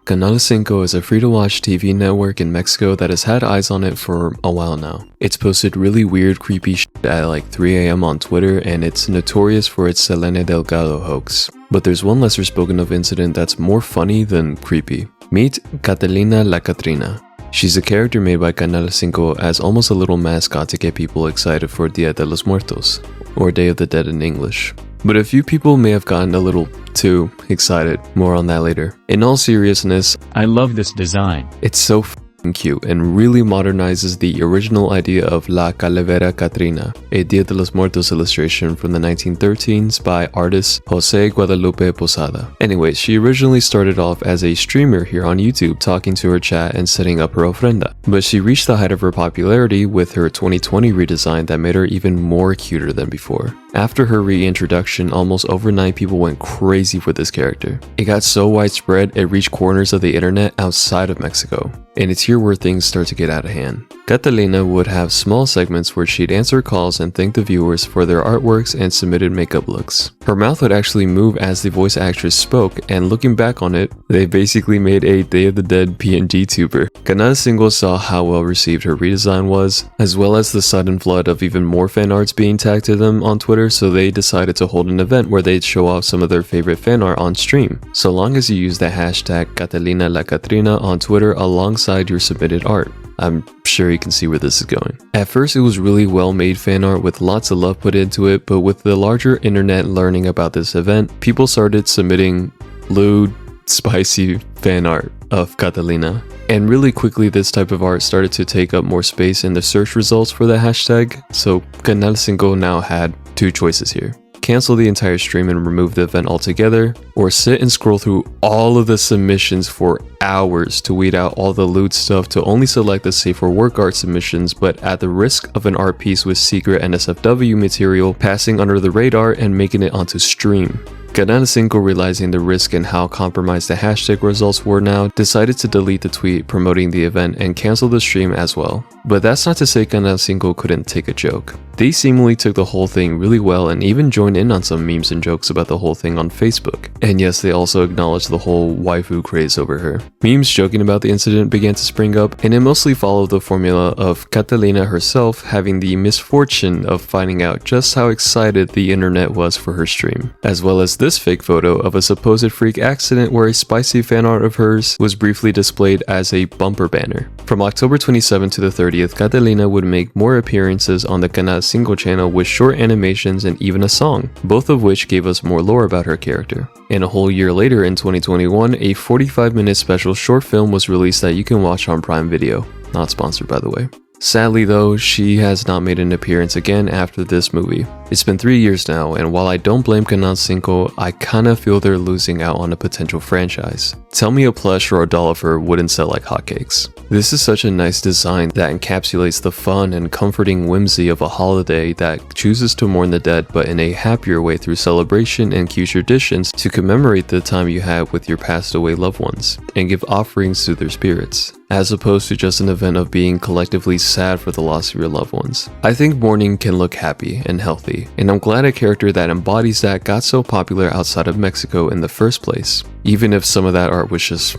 Canal 5 is a free-to-watch TV network in Mexico that has had eyes on it for a while now. It's posted really weird, creepy shit at like 3 AM on Twitter, and it's notorious for its Selene Delgado hoax. But there's one lesser spoken of incident that's more funny than creepy. Meet Catalina La Catrina. She's a character made by Canal 5 as almost a little mascot to get people excited for Dia de los Muertos, or Day of the Dead in English. But a few people may have gotten a little too excited, more on that later. In all seriousness, I love this design. It's so f***ing cute and really modernizes the original idea of La Calavera Catrina, a Dia de los Muertos illustration from the 1913s by artist Jose Guadalupe Posada. Anyways, she originally started off as a streamer here on YouTube talking to her chat and setting up her ofrenda, but she reached the height of her popularity with her 2020 redesign that made her even more cuter than before. After her reintroduction, almost overnight people went crazy for this character. It got so widespread it reached corners of the internet outside of Mexico, and it's here where things start to get out of hand. Catalina would have small segments where she'd answer calls and thank the viewers for their artworks and submitted makeup looks. Her mouth would actually move as the voice actress spoke, and looking back on it, they basically made a Day of the Dead PNG tuber. Canal 5 saw how well received her redesign was, as well as the sudden flood of even more fan arts being tagged to them on Twitter, so they decided to hold an event where they'd show off some of their favorite fan art on stream, so long as you use the hashtag Catalina La Catrina on Twitter alongside your submitted art. I'm sure you can see where this is going. At first, it was really well made fan art with lots of love put into it, but with the larger internet learning about this event, people started submitting lewd, spicy fan art of Catalina. And really quickly, this type of art started to take up more space in the search results for the hashtag, so Canal 5 now had two choices here. Cancel the entire stream and remove the event altogether, or sit and scroll through all of the submissions for hours to weed out all the lewd stuff to only select the safe for work art submissions, but at the risk of an art piece with secret NSFW material passing under the radar and making it onto stream. Canal 5, realizing the risk and how compromised the hashtag results were now, decided to delete the tweet promoting the event and cancel the stream as well. But that's not to say Canal 5 couldn't take a joke. They seemingly took the whole thing really well and even joined in on some memes and jokes about the whole thing on Facebook. And yes, they also acknowledged the whole waifu craze over her. Memes joking about the incident began to spring up, and it mostly followed the formula of Catalina herself having the misfortune of finding out just how excited the internet was for her stream, as well as this fake photo of a supposed freak accident where a spicy fan art of hers was briefly displayed as a bumper banner. From October 27th to the 30th, Catalina would make more appearances on the Canal 5 channel with short animations and even a song, both of which gave us more lore about her character. And a whole year later in 2021, a 45-minute special short film was released that you can watch on Prime Video. Not sponsored, by the way. Sadly though, she has not made an appearance again after this movie. It's been 3 years now, and while I don't blame Canal 5, I kinda feel they're losing out on a potential franchise. Tell me a plush or a doll of her wouldn't sell like hotcakes. This is such a nice design that encapsulates the fun and comforting whimsy of a holiday that chooses to mourn the dead but in a happier way through celebration and cute traditions to commemorate the time you had with your passed away loved ones and give offerings to their spirits, as opposed to just an event of being collectively sad for the loss of your loved ones. I think mourning can look happy and healthy, and I'm glad a character that embodies that got so popular outside of Mexico in the first place, even if some of that art was just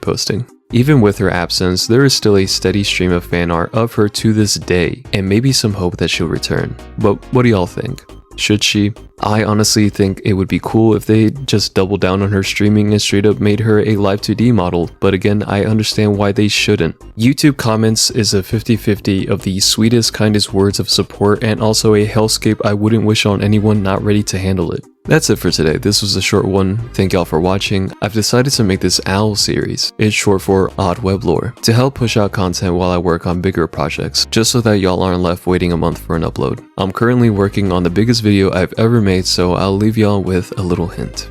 posting. Even with her absence, there is still a steady stream of fan art of her to this day, and maybe some hope that she'll return. But what do y'all think? Should she? I honestly think it would be cool if they just doubled down on her streaming and straight up made her a live 2D model, but again, I understand why they shouldn't. YouTube comments is a 50-50 of the sweetest, kindest words of support and also a hellscape I wouldn't wish on anyone not ready to handle it. That's it for today. This was a short one. Thank y'all for watching. I've decided to make this OWL series, it's short for Odd Web Lore, to help push out content while I work on bigger projects, just so that y'all aren't left waiting a month for an upload. I'm currently working on the biggest video I've ever made, so I'll leave y'all with a little hint.